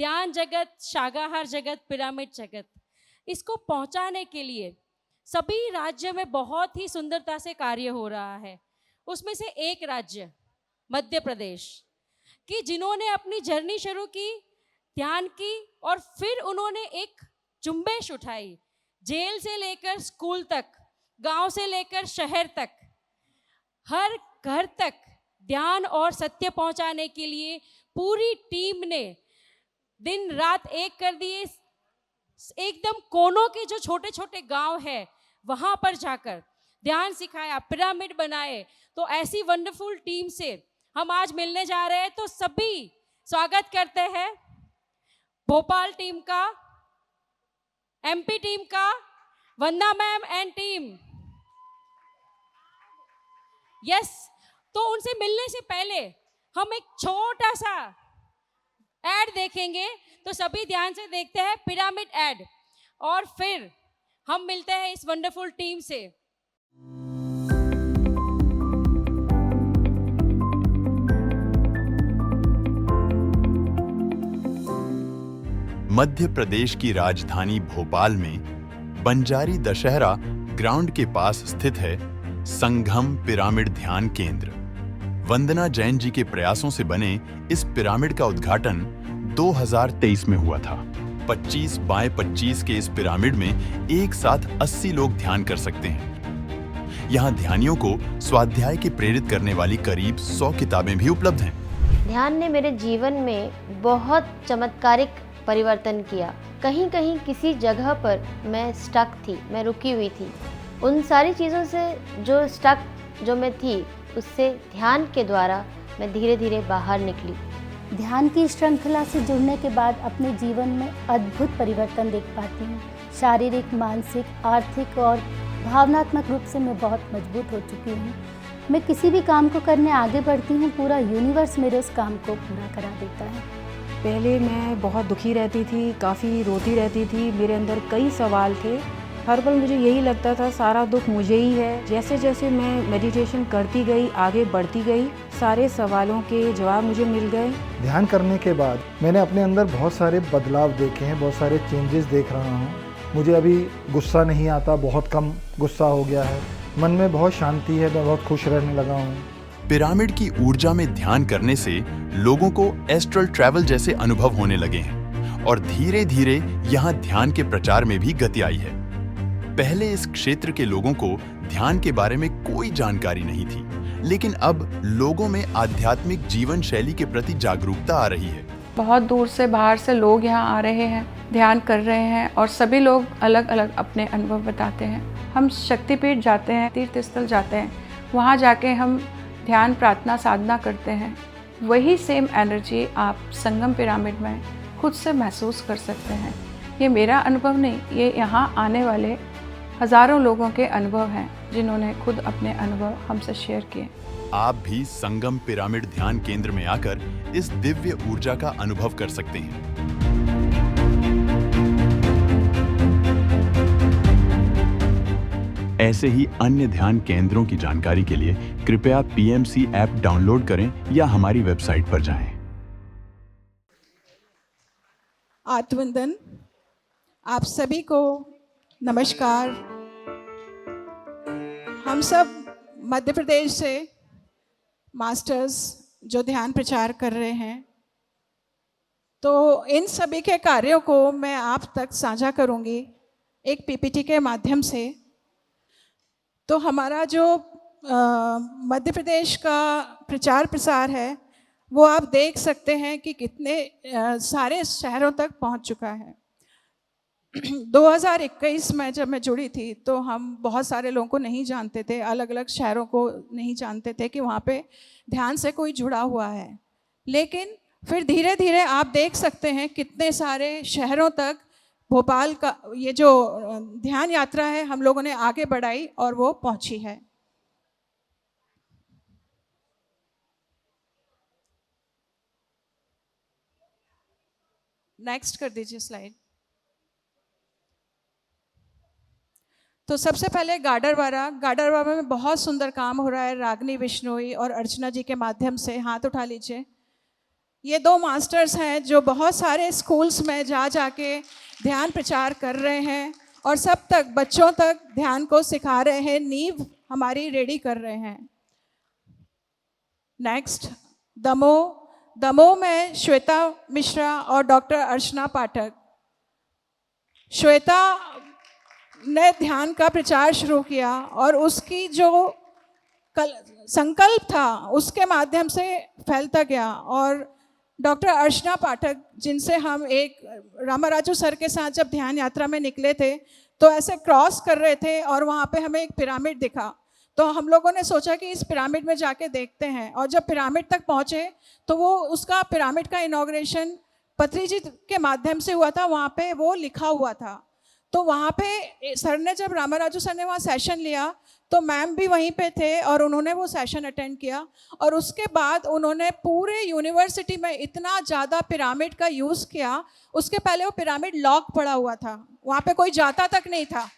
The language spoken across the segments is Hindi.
ध्यान जगत, शाकाहार जगत, पिरामिड जगत, इसको पहुंचाने के लिए सभी राज्य में बहुत ही सुंदरता से कार्य हो रहा है। उसमें से एक राज्य मध्य प्रदेश कि जिन्होंने अपनी जर्नी शुरू की, ध्यान की, और फिर उन्होंने एक जुम्बेश उठाई। जेल से लेकर स्कूल तक, गांव से लेकर शहर तक, हर घर तक ध्यान और सत्य पहुंचाने के लिए पूरी टीम ने दिन रात एक कर दिए। एकदम कोनों के जो छोटे छोटे गांव है वहां पर जाकर ध्यान सिखाया, पिरामिड बनाए। तो ऐसी वंडरफुल टीम से हम आज मिलने जा रहे हैं। तो सभी स्वागत करते हैं भोपाल टीम का, एमपी टीम का, वंदना मैम एंड टीम। यस, तो उनसे मिलने से पहले हम एक छोटा सा एड देखेंगे। तो सभी ध्यान से देखते हैं पिरामिड एड, और फिर हम मिलते हैं इस वंडरफुल टीम से। मध्य प्रदेश की राजधानी भोपाल में बंजारी दशहरा ग्राउंड के पास स्थित है संगम पिरामिड ध्यान केंद्र। वंदना जैन जी के प्रयासों से बने इस पिरामिड का उद्घाटन 2023 में हुआ था। 25 बाय 25 के इस पिरामिड में एक साथ 80 लोग ध्यान कर सकते हैं। यहाँ ध्यानियों को स्वाध्याय के प्रेरित करने वाली करीब 100 किताबें भी उपलब्ध हैं। ध्यान ने मेरे जीवन में बहुत चमत्कारिक परिवर्तन किया। कहीं कहीं किसी जगह पर मैं स्टक थी, मैं रुकी हुई थी। उन सारी चीज़ों से जो मैं थी, उससे ध्यान के द्वारा मैं धीरे धीरे बाहर निकली। ध्यान की श्रृंखला से जुड़ने के बाद अपने जीवन में अद्भुत परिवर्तन देख पाती हूँ। शारीरिक, मानसिक, आर्थिक और भावनात्मक रूप से मैं बहुत मजबूत हो चुकी हूँ। मैं किसी भी काम को करने आगे बढ़ती हूँ, पूरा यूनिवर्स मेरे उस काम को पूरा करा देता है। पहले मैं बहुत दुखी रहती थी, काफ़ी रोती रहती थी। मेरे अंदर कई सवाल थे। हर पल मुझे यही लगता था सारा दुख मुझे ही है। जैसे जैसे मैं मेडिटेशन करती गई, आगे बढ़ती गई, सारे सवालों के जवाब मुझे मिल गए। ध्यान करने के बाद मैंने अपने अंदर बहुत सारे बदलाव देखे हैं, बहुत सारे चेंजेस देख रहा हूँ। मुझे अभी गुस्सा नहीं आता, बहुत कम गुस्सा हो गया है। मन में बहुत शांति है, मैं बहुत खुश रहने लगा हूँ। पिरामिड की ऊर्जा में ध्यान करने से लोगों को एस्ट्रल ट्रैवल जैसे अनुभव होने लगे हैं और धीरे धीरे यहाँ ध्यान के प्रचार में भी गति आई है। पहले इस क्षेत्र के लोगों को ध्यान के बारे में कोई जानकारी नहीं थी, लेकिन अब लोगों में आध्यात्मिक जीवन शैली के प्रति जागरूकता आ रही है। बहुत दूर से, बाहर से लोग यहाँ आ रहे हैं, ध्यान कर रहे हैं और सभी लोग अलग अलग अपने अनुभव बताते हैं। हम शक्तिपीठ जाते हैं, तीर्थ स्थल जाते हैं, वहाँ जाके हम ध्यान, प्रार्थना, साधना करते हैं। वही सेम एनर्जी आप संगम पिरामिड में खुद से महसूस कर सकते हैं। ये मेरा अनुभव नहीं, ये यहाँ आने वाले हज़ारों लोगों के अनुभव हैं, जिन्होंने खुद अपने अनुभव हमसे शेयर किए। आप भी संगम पिरामिड ध्यान केंद्र में आकर इस दिव्य ऊर्जा का अनुभव कर सकते हैं। ऐसे ही अन्य ध्यान केंद्रों की जानकारी के लिए कृपया PMC ऐप डाउनलोड करें या हमारी वेबसाइट पर जाएं। आत्मवंदन, आप सभी को नमस्कार। हम सब मध्य प्रदेश से मास्टर्स जो ध्यान प्रचार कर रहे हैं, तो इन सभी के कार्यों को मैं आप तक साझा करूंगी एक PPT के माध्यम से। तो हमारा जो मध्य प्रदेश का प्रचार प्रसार है, वो आप देख सकते हैं कि कितने सारे शहरों तक पहुंच चुका है। 2021 में जब मैं जुड़ी थी, तो हम बहुत सारे लोगों को नहीं जानते थे, अलग अलग शहरों को नहीं जानते थे कि वहाँ पे ध्यान से कोई जुड़ा हुआ है। लेकिन फिर धीरे धीरे आप देख सकते हैं कितने सारे शहरों तक भोपाल का ये जो ध्यान यात्रा है हम लोगों ने आगे बढ़ाई और वो पहुंची है। नेक्स्ट कर दीजिए स्लाइड। तो सबसे पहले गाडरवारा में बहुत सुंदर काम हो रहा है। रागनी बिश्नोई और अर्चना जी के माध्यम से, हाथ उठा लीजिए। ये 2 मास्टर्स हैं जो बहुत सारे स्कूल्स में जा जाके ध्यान प्रचार कर रहे हैं और सब तक बच्चों तक ध्यान को सिखा रहे हैं, नींव हमारी रेडी कर रहे हैं। नेक्स्ट, दमोह में श्वेता मिश्रा और डॉक्टर अर्चना पाठक। श्वेता ने ध्यान का प्रचार शुरू किया और उसकी जो संकल्प था उसके माध्यम से फैलता गया। और डॉक्टर अर्चना पाठक, जिनसे हम एक रामाराजू सर के साथ जब ध्यान यात्रा में निकले थे तो ऐसे क्रॉस कर रहे थे और वहाँ पे हमें एक पिरामिड दिखा, तो हम लोगों ने सोचा कि इस पिरामिड में जाके देखते हैं। और जब पिरामिड तक पहुँचे तो वो उसका पिरामिड का इनॉग्रेशन पत्री जी के माध्यम से हुआ था, वहाँ पे वो लिखा हुआ था। तो वहाँ पे सर ने, जब रामाराजू सर ने वहाँ सेशन लिया तो मैम भी वहीं पे थे और उन्होंने वो सेशन अटेंड किया। और उसके बाद उन्होंने पूरे यूनिवर्सिटी में इतना ज़्यादा पिरामिड का यूज़ किया। उसके पहले वो पिरामिड लॉक पड़ा हुआ था, वहाँ पे कोई जाता तक नहीं था।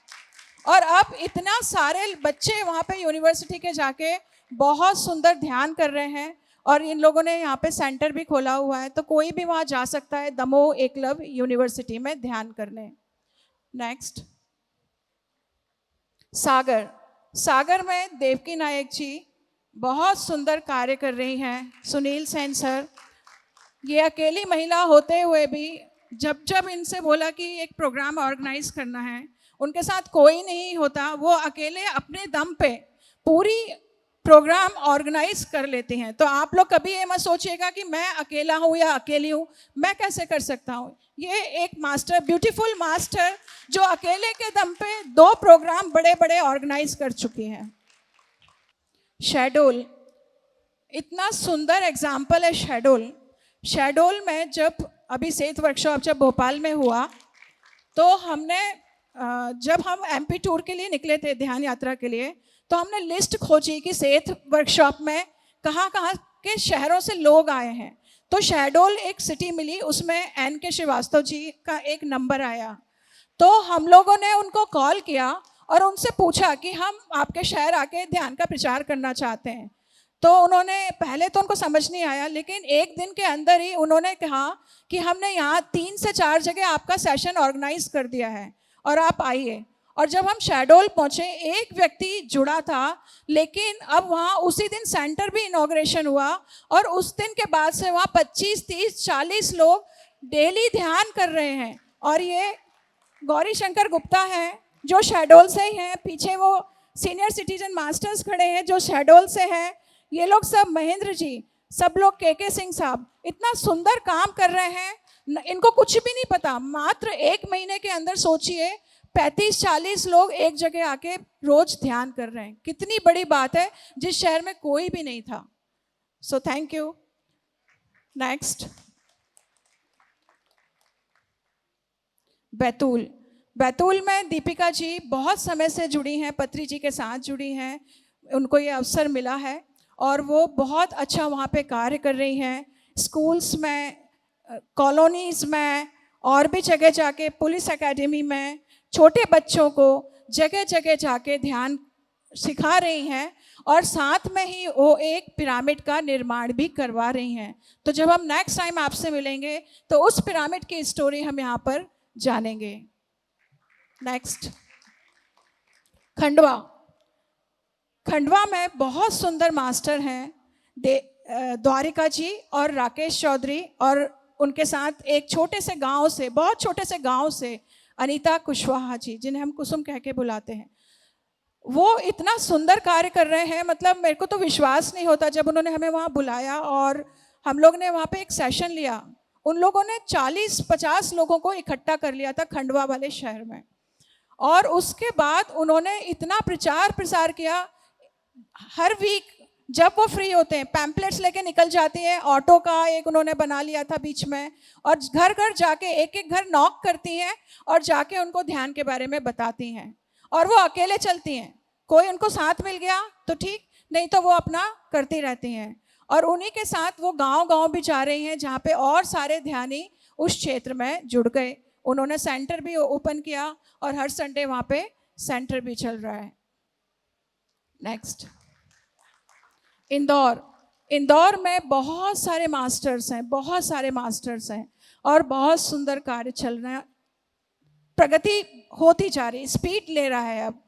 और अब इतना सारे बच्चे वहाँ पे यूनिवर्सिटी के जाके बहुत सुंदर ध्यान कर रहे हैं। और इन लोगों ने यहाँ पे सेंटर भी खोला हुआ है, तो कोई भी वहाँ जा सकता है दमोह एकलव्य यूनिवर्सिटी में ध्यान करने। नेक्स्ट, सागर में देवकी नायक जी बहुत सुंदर कार्य कर रही हैं। सुनील सेन सर, ये अकेली महिला होते हुए भी जब इनसे बोला कि एक प्रोग्राम ऑर्गेनाइज करना है, उनके साथ कोई नहीं होता, वो अकेले अपने दम पे पूरी प्रोग्राम ऑर्गेनाइज कर लेते हैं। तो आप लोग कभी ये मत सोचिएगा कि मैं अकेला हूँ या अकेली हूँ, मैं कैसे कर सकता हूँ। ये एक मास्टर, ब्यूटीफुल मास्टर, जो अकेले के दम पे 2 प्रोग्राम बड़े बड़े ऑर्गेनाइज कर चुकी हैं। शहडोल, इतना सुंदर एग्जाम्पल है शहडोल में जब अभी सेहत वर्कशॉप जब भोपाल में हुआ, तो हमने जब हम MP टूर के लिए निकले थे ध्यान यात्रा के लिए, तो हमने लिस्ट खोजी कि सेहत वर्कशॉप में कहाँ कहाँ के शहरों से लोग आए हैं। तो शहडोल एक सिटी मिली, उसमें NK श्रीवास्तव जी का एक नंबर आया। तो हम लोगों ने उनको कॉल किया और उनसे पूछा कि हम आपके शहर आके ध्यान का प्रचार करना चाहते हैं। तो उन्होंने, पहले तो उनको समझ नहीं आया, लेकिन एक दिन के अंदर ही उन्होंने कहा कि हमने यहाँ 3 से 4 जगह आपका सेशन ऑर्गेनाइज कर दिया है और आप आइए। और जब हम शहडोल पहुँचे, एक व्यक्ति जुड़ा था, लेकिन अब वहाँ उसी दिन सेंटर भी इनॉग्रेशन हुआ और उस दिन के बाद से वहाँ 25, 30, 40 लोग डेली ध्यान कर रहे हैं। और ये गौरी शंकर गुप्ता हैं जो शहडोल से ही हैं, पीछे वो सीनियर सिटीजन मास्टर्स खड़े हैं जो शहडोल से हैं, ये लोग सब, महेंद्र जी, सब लोग, KK सिंह साहब, इतना सुंदर काम कर रहे हैं। इनको कुछ भी नहीं पता, मात्र 1 महीने के अंदर सोचिए 35-40 लोग एक जगह आके रोज ध्यान कर रहे हैं। कितनी बड़ी बात है, जिस शहर में कोई भी नहीं था। So thank you. Next, Betul में दीपिका जी बहुत समय से जुड़ी हैं, पत्री जी के साथ जुड़ी हैं, उनको ये अवसर मिला है और वो बहुत अच्छा वहाँ पे कार्य कर रही हैं। स्कूल्स में, कॉलोनीज़ में और भी जगह जाके, पुलिस एकेडमी में छोटे बच्चों को जगह जगह जाके ध्यान सिखा रही हैं और साथ में ही वो एक पिरामिड का निर्माण भी करवा रही हैं। तो जब हम नेक्स्ट टाइम आपसे मिलेंगे तो उस पिरामिड की स्टोरी हम यहाँ पर जानेंगे। नेक्स्ट, खंडवा में बहुत सुंदर मास्टर हैं द्वारिका जी और राकेश चौधरी, और उनके साथ एक छोटे से गांव से, बहुत छोटे से गांव से अनीता कुशवाहा जी, जिन्हें हम कुसुम कह के बुलाते हैं। वो इतना सुंदर कार्य कर रहे हैं, मतलब मेरे को तो विश्वास नहीं होता। जब उन्होंने हमें वहाँ बुलाया और हम लोग ने वहाँ पे एक सेशन लिया, उन लोगों ने 40-50 लोगों को इकट्ठा कर लिया था खंडवा वाले शहर में। और उसके बाद उन्होंने इतना प्रचार प्रसार किया, हर वीक जब वो फ्री होते हैं पैम्पलेट्स लेके निकल जाती हैं। ऑटो का एक उन्होंने बना लिया था बीच में, और घर घर जाके एक एक घर नॉक करती हैं और जाके उनको ध्यान के बारे में बताती हैं। और वो अकेले चलती हैं, कोई उनको साथ मिल गया तो ठीक, नहीं तो वो अपना करती रहती हैं। और उन्हीं के साथ वो गांव-गांव भी जा रही हैं जहाँ पे और सारे ध्यानी उस क्षेत्र में जुड़ गए। उन्होंने सेंटर भी ओपन किया और हर संडे वहाँ पे सेंटर भी चल रहा है। नेक्स्ट, इंदौर में बहुत सारे मास्टर्स हैं, बहुत सारे मास्टर्स हैं और बहुत सुंदर कार्य चल रहा है, प्रगति होती जा रही, स्पीड ले रहा है अब।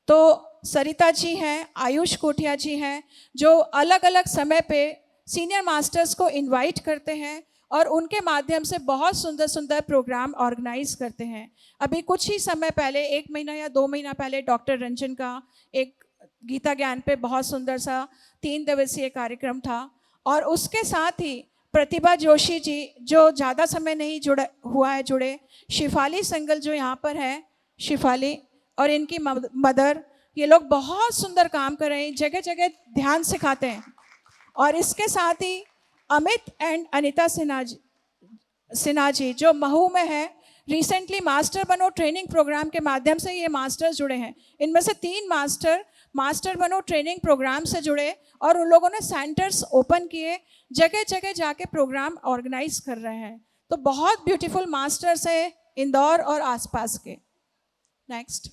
तो सरिता जी हैं, आयुष कोठिया जी हैं, जो अलग अलग समय पे सीनियर मास्टर्स को इनवाइट करते हैं और उनके माध्यम से बहुत सुंदर सुंदर प्रोग्राम ऑर्गेनाइज करते हैं। अभी कुछ ही समय पहले, 1 महीना या 2 महीना पहले, डॉक्टर रंजन का एक गीता ज्ञान पे बहुत सुंदर सा 3 दिवसीय कार्यक्रम था। और उसके साथ ही प्रतिभा जोशी जी, जो ज़्यादा समय नहीं जुड़े, शिफाली संगल जो यहाँ पर है, शिफाली और इनकी मदर, ये लोग बहुत सुंदर काम कर रहे हैं, जगह जगह ध्यान सिखाते हैं। और इसके साथ ही अमित एंड अनिता सिन्हा जी जो महू में है, रिसेंटली मास्टर बनो ट्रेनिंग प्रोग्राम के माध्यम से ये मास्टर्स जुड़े हैं। इनमें से 3 मास्टर बनो ट्रेनिंग प्रोग्राम से जुड़े और उन लोगों ने सेंटर्स ओपन किए, जगह जगह जाके प्रोग्राम ऑर्गेनाइज कर रहे हैं। तो बहुत ब्यूटीफुल मास्टर्स है इंदौर और आसपास के। नेक्स्ट,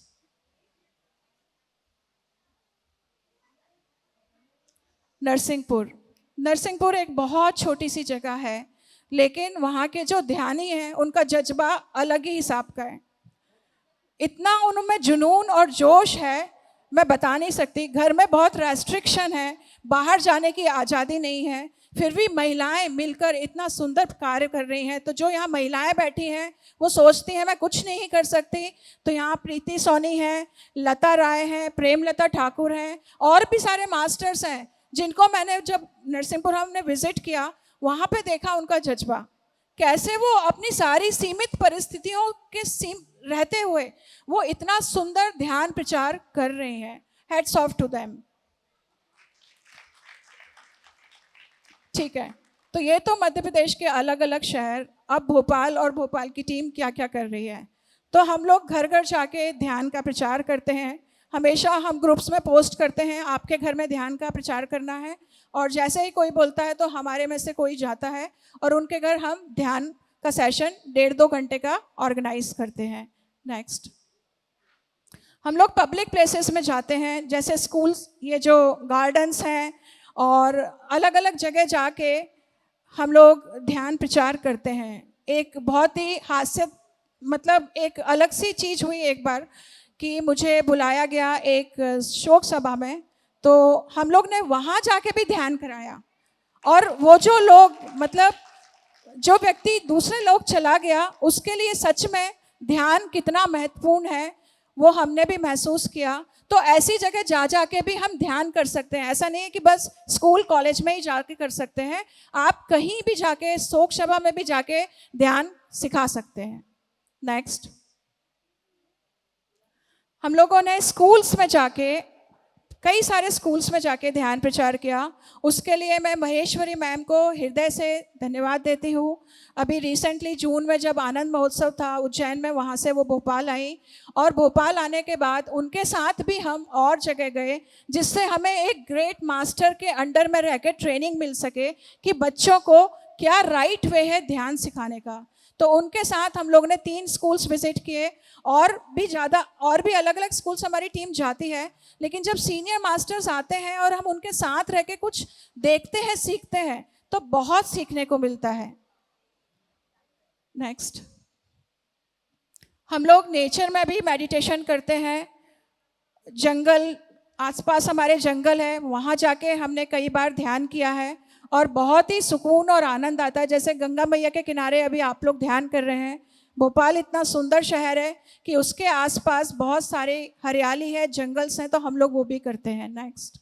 नरसिंहपुर एक बहुत छोटी सी जगह है, लेकिन वहाँ के जो ध्यानी हैं उनका जज्बा अलग ही हिसाब का है। इतना उनमें जुनून और जोश है, मैं बता नहीं सकती। घर में बहुत रेस्ट्रिक्शन है, बाहर जाने की आज़ादी नहीं है, फिर भी महिलाएं मिलकर इतना सुंदर कार्य कर रही हैं। तो जो यहाँ महिलाएं बैठी हैं वो सोचती हैं मैं कुछ नहीं कर सकती, तो यहाँ प्रीति सोनी है, लता राय है, प्रेमलता ठाकुर हैं, और भी सारे मास्टर्स हैं जिनको मैंने जब नरसिंहपुर हमने विजिट किया वहाँ पे देखा उनका जज्बा, कैसे वो अपनी सारी सीमित परिस्थितियों के रहते हुए वो इतना सुंदर ध्यान प्रचार कर रहे हैं। Hats off to them. ठीक है, तो ये तो मध्य प्रदेश के अलग अलग शहर। अब भोपाल और भोपाल की टीम क्या क्या कर रही है। तो हम लोग घर घर जाके ध्यान का प्रचार करते हैं। हमेशा हम ग्रुप्स में पोस्ट करते हैं आपके घर में ध्यान का प्रचार करना है, और जैसे ही कोई बोलता है तो हमारे में से कोई जाता है और उनके घर हम ध्यान का सेशन 1.5-2 घंटे का ऑर्गेनाइज करते हैं। नेक्स्ट, हम लोग पब्लिक प्लेसेस में जाते हैं, जैसे स्कूल्स, ये जो गार्डन्स हैं, और अलग अलग जगह जाके हम लोग ध्यान प्रचार करते हैं। एक बहुत ही एक अलग सी चीज़ हुई एक बार कि मुझे बुलाया गया एक शोक सभा में, तो हम लोग ने वहाँ जाके भी ध्यान कराया। और वो जो लोग जो व्यक्ति दूसरे लोग चला गया, उसके लिए सच में ध्यान कितना महत्वपूर्ण है वो हमने भी महसूस किया। तो ऐसी जगह जा के भी हम ध्यान कर सकते हैं। ऐसा नहीं है कि बस स्कूल कॉलेज में ही जाके कर सकते हैं, आप कहीं भी जाके, शोक सभा में भी जाके ध्यान सिखा सकते हैं। नेक्स्ट, हम लोगों ने स्कूल्स में जाके, कई सारे स्कूल्स में जाके ध्यान प्रचार किया। उसके लिए मैं महेश्वरी मैम को हृदय से धन्यवाद देती हूँ। अभी रिसेंटली जून में जब आनंद महोत्सव था उज्जैन में, वहाँ से वो भोपाल आई, और भोपाल आने के बाद उनके साथ भी हम और जगह गए, जिससे हमें एक ग्रेट मास्टर के अंडर में रह के ट्रेनिंग मिल सके कि बच्चों को क्या राइट वे है ध्यान सिखाने का। तो उनके साथ हम लोग ने 3 स्कूल्स विजिट किए, और भी अलग अलग स्कूल्स हमारी टीम जाती है। लेकिन जब सीनियर मास्टर्स आते हैं और हम उनके साथ रह के कुछ देखते हैं, सीखते हैं, तो बहुत सीखने को मिलता है। नेक्स्ट, हम लोग नेचर में भी मेडिटेशन करते हैं। जंगल, आसपास हमारे जंगल है, वहाँ जाके हमने कई बार ध्यान किया है और बहुत ही सुकून और आनंद आता है। जैसे गंगा मैया के किनारे अभी आप लोग ध्यान कर रहे हैं। भोपाल इतना सुंदर शहर है कि उसके आसपास बहुत सारे हरियाली है, जंगल्स हैं, तो हम लोग वो भी करते हैं। नेक्स्ट,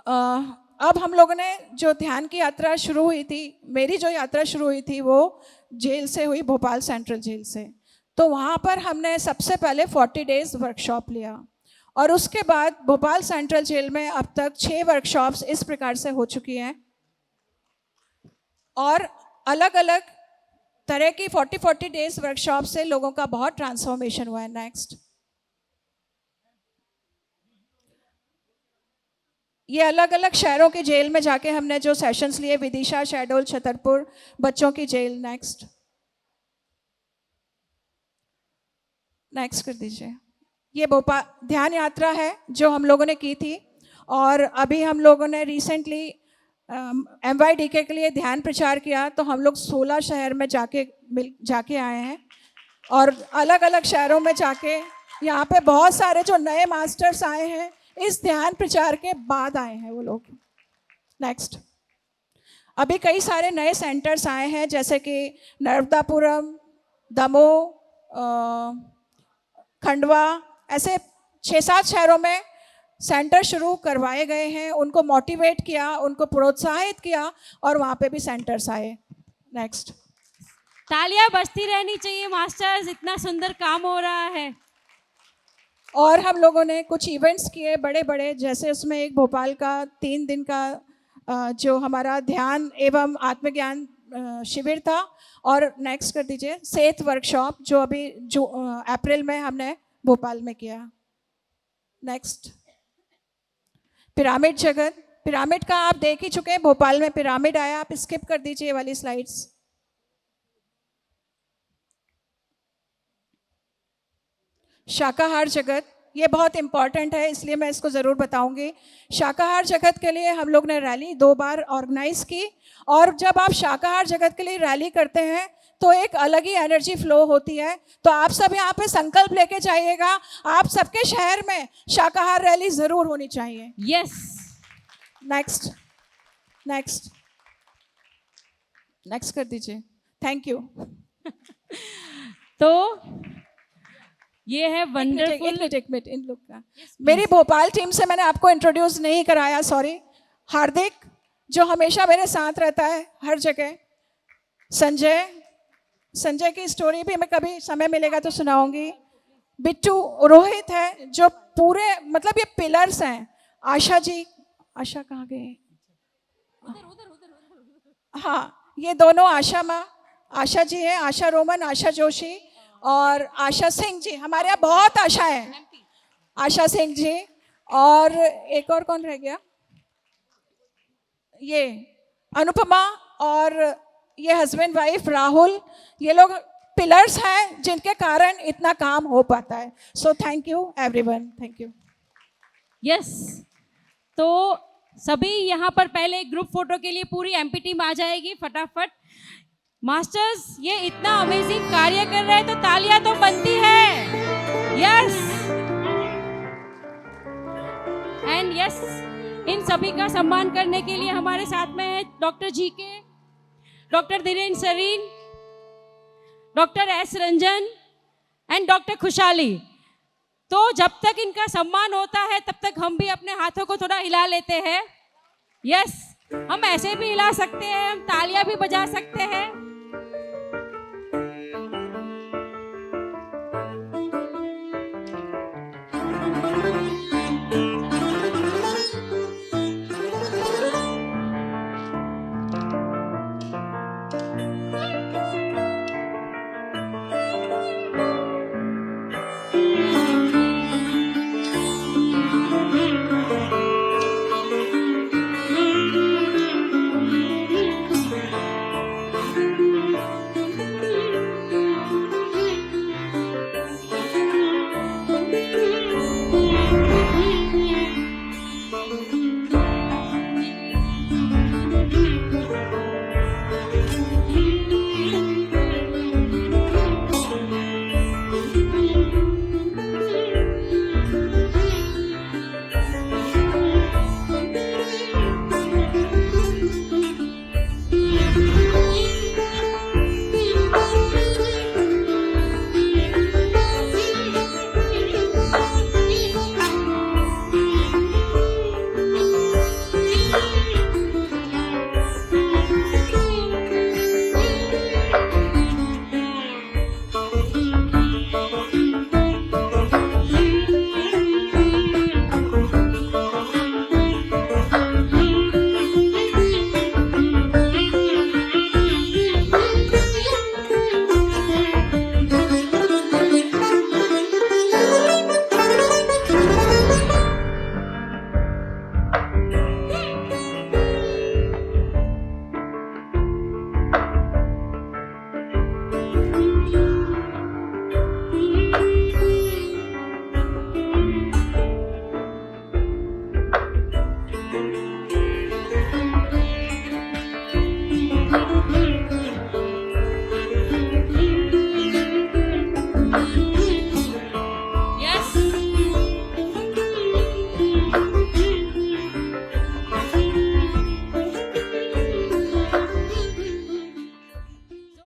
अब हम लोगों ने जो ध्यान की यात्रा शुरू हुई थी, मेरी जो यात्रा शुरू हुई थी वो जेल से हुई, भोपाल सेंट्रल जेल से। तो वहाँ पर हमने सबसे पहले 40 डेज वर्कशॉप लिया, और उसके बाद भोपाल सेंट्रल जेल में अब तक 6 वर्कशॉप्स इस प्रकार से हो चुकी हैं, और अलग अलग तरह की 40 डेज वर्कशॉप से लोगों का बहुत ट्रांसफॉर्मेशन हुआ है। नेक्स्ट, ये अलग अलग शहरों के जेल में जाके हमने जो सेशंस लिए, विदिशा, शहडोल, छतरपुर, बच्चों की जेल। नेक्स्ट कर दीजिए। ये भोपाल ध्यान यात्रा है जो हम लोगों ने की थी, और अभी हम लोगों ने रिसेंटली MYDK के लिए ध्यान प्रचार किया, तो हम लोग 16 शहर में जाके आए हैं और अलग अलग शहरों में जाके यहाँ पे बहुत सारे जो नए मास्टर्स आए हैं इस ध्यान प्रचार के बाद आए हैं वो लोग। नेक्स्ट, अभी कई सारे नए सेंटर्स आए हैं जैसे कि नर्मदापुरम, दमोह, खंडवा, ऐसे 6-7 शहरों में सेंटर शुरू करवाए गए हैं। उनको मोटिवेट किया, उनको प्रोत्साहित किया और वहाँ पे भी सेंटर्स आए। नेक्स्ट, तालियां बजती रहनी चाहिए मास्टर्स, इतना सुंदर काम हो रहा है। और हम लोगों ने कुछ इवेंट्स किए बड़े बड़े, जैसे उसमें एक भोपाल का 3 दिन का जो हमारा ध्यान एवं आत्मज्ञान शिविर था, और नेक्स्ट कर दीजिए सेहत वर्कशॉप जो अभी अप्रैल में हमने भोपाल में किया। नेक्स्ट, पिरामिड जगत, पिरामिड का आप देख ही चुके हैं, भोपाल में पिरामिड आया। आप स्किप कर दीजिए ये वाली स्लाइड्स। शाकाहार जगत, ये बहुत इंपॉर्टेंट है इसलिए मैं इसको ज़रूर बताऊंगी। शाकाहार जगत के लिए हम लोग ने रैली 2 बार ऑर्गेनाइज की, और जब आप शाकाहार जगत के लिए रैली करते हैं तो एक अलग ही एनर्जी फ्लो होती है। तो आप सब यहाँ पे संकल्प लेके जाइएगा, आप सबके शहर में शाकाहार रैली ज़रूर होनी चाहिए। यस। नेक्स्ट नेक्स्ट नेक्स्ट कर दीजिए। Thank you. तो ये है वंडरफुल। एक मिनट इन लोग का मेरी भोपाल टीम से मैंने आपको इंट्रोड्यूस नहीं कराया, सॉरी। हार्दिक जो हमेशा मेरे साथ रहता है हर जगह, संजय की स्टोरी भी मैं कभी समय मिलेगा तो सुनाऊंगी। बिट्टू, रोहित है जो पूरे मतलब ये पिलर्स हैं। आशा जी, आशा कहाँ गए? हाँ, ये दोनों आशा जी है, आशा रोमन, आशा जोशी और आशा सिंह जी। हमारे यहाँ बहुत आशा है, आशा सिंह जी। और एक और कौन रह गया? ये अनुपमा और ये हस्बैंड वाइफ राहुल। ये लोग पिलर्स हैं जिनके कारण इतना काम हो पाता है। So thank you everyone, thank you. Yes. तो सभी यहाँ पर पहले ग्रुप फोटो के लिए पूरी MP टीम आ जाएगी फटाफट। मास्टर्स ये इतना अमेजिंग कार्य कर रहे हैं तो तालियां तो बनती है। यस एंड यस, इन सभी का सम्मान करने के लिए हमारे साथ में है doctor GK, doctor Dhirendra Sarin, doctor S Ranjan and doctor Khushhali. तो जब तक इनका सम्मान होता है तब तक हम भी अपने हाथों को थोड़ा हिला लेते हैं। यस, हम ऐसे भी हिला सकते हैं, हम तालियां भी बजा सकते हैं।